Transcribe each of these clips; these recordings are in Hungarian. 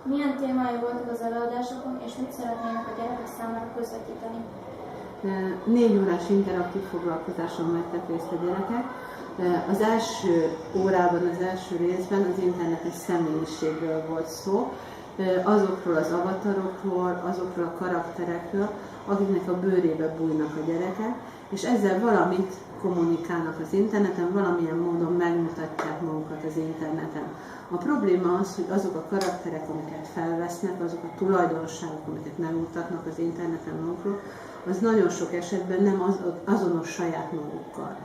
Milyen témái voltak az előadásokon, és mit szeretnének a gyerekek számára közvetíteni? 4 órás interaktív foglalkozáson vettek részt a gyerekek. Az első órában, az első részben az internetes személyiségről volt szó, azokról az avatarokról, azokról a karakterekről, akiknek a bőrébe bújnak a gyerekek, és ezzel valamit kommunikálnak az interneten, valamilyen módon megmutatják magukat az interneten. A probléma az, hogy azok a karakterek, amiket felvesznek, azok a tulajdonságok, amiket megmutatnak az interneten magukról, az nagyon sok esetben nem azonos saját magukkal.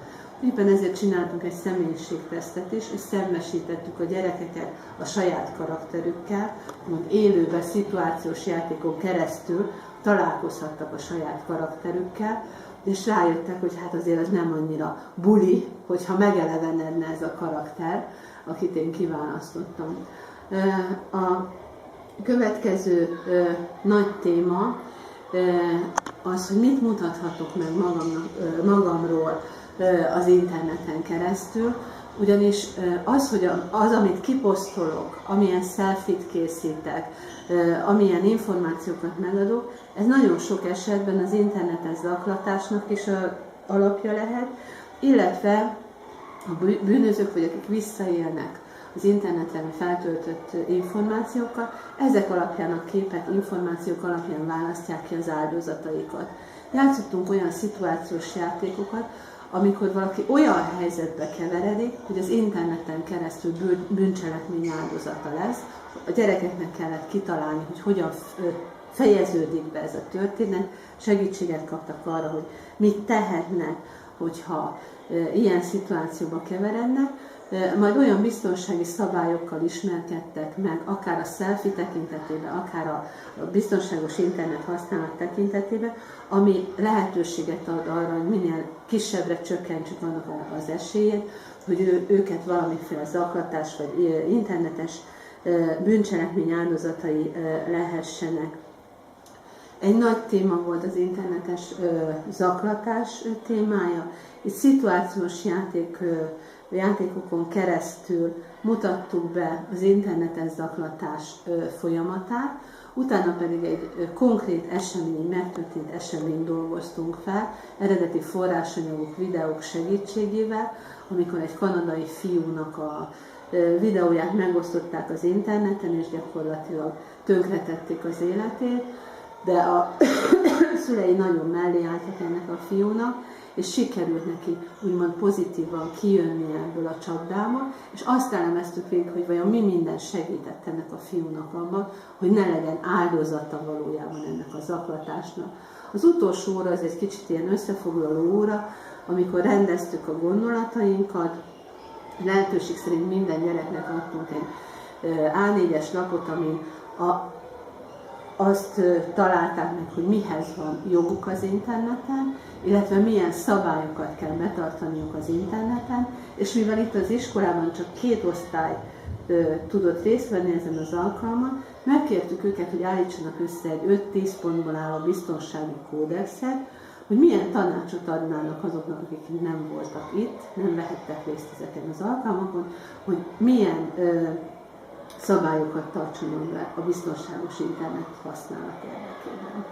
Éppen ezért csináltunk egy személyiségtesztet is, és szembesítettük a gyerekeket a saját karakterükkel, hogy élőben szituációs játékon keresztül találkozhattak a saját karakterükkel, és rájöttek, hogy hát azért az nem annyira buli, hogyha megelevenedne ez a karakter, akit én kiválasztottam. A következő nagy téma az, hogy mit mutathatok meg magamról az interneten keresztül, ugyanis az, amit kiposztolok, amilyen selfie-t készítek, amilyen információkat megadok, ez nagyon sok esetben az internetes zaklatásnak is alapja lehet, illetve a bűnözők, vagy akik visszaélnek az interneten feltöltött információkkal, ezek alapján a képek, információk alapján választják ki az áldozataikat. Játszottunk olyan szituációs játékokat, amikor valaki olyan helyzetbe keveredik, hogy az interneten keresztül bűncselekmény áldozata lesz. A gyerekeknek kellett kitalálni, hogy hogyan fejeződik be ez a történet, segítséget kaptak arra, hogy mit tehetnek, hogyha ilyen szituációba keverednek, majd olyan biztonsági szabályokkal ismerkedtek meg, akár a selfie tekintetében, akár a biztonságos internet használat tekintetében, ami lehetőséget ad arra, hogy minél kisebbre csökkentsük annak az esélyét, hogy őket valamiféle zaklatás vagy internetes bűncselekmény áldozatai lehessenek. Egy nagy téma volt az internetes zaklatás témája. Itt szituációs játékokon keresztül mutattuk be az internetes zaklatás folyamatát, utána pedig egy konkrét esemény, megtörtént esemény dolgoztunk fel, eredeti forrásanyagok, videók segítségével, amikor egy kanadai fiúnak a videóját megosztották az interneten, és gyakorlatilag tönkretették az életét, de a szülei nagyon mellé álltak ennek a fiúnak, és sikerült neki úgymond pozitívan kijönni ebből a csapdából, és azt elemeztük végig, hogy vajon mi minden segített ennek a fiúnak abban, hogy ne legyen áldozata valójában ennek a zaklatásnak. Az utolsó óra az egy kicsit ilyen összefoglaló óra, amikor rendeztük a gondolatainkat, lehetőség szerint minden gyereknek adtunk egy A4-es lapot, amin azt találták meg, hogy mihez van joguk az interneten, illetve milyen szabályokat kell betartaniuk az interneten, és mivel itt az iskolában csak 2 osztály tudott részt venni ezen az alkalmon, megkértük őket, hogy állítsanak össze egy 5-10 pontból álló biztonsági kódexet, hogy milyen tanácsot adnának azoknak, akik nem voltak itt, nem vehettek részt ezeken az alkalmakon, hogy milyen szabályokat tartsanak be a biztonságos internet használat érdekében.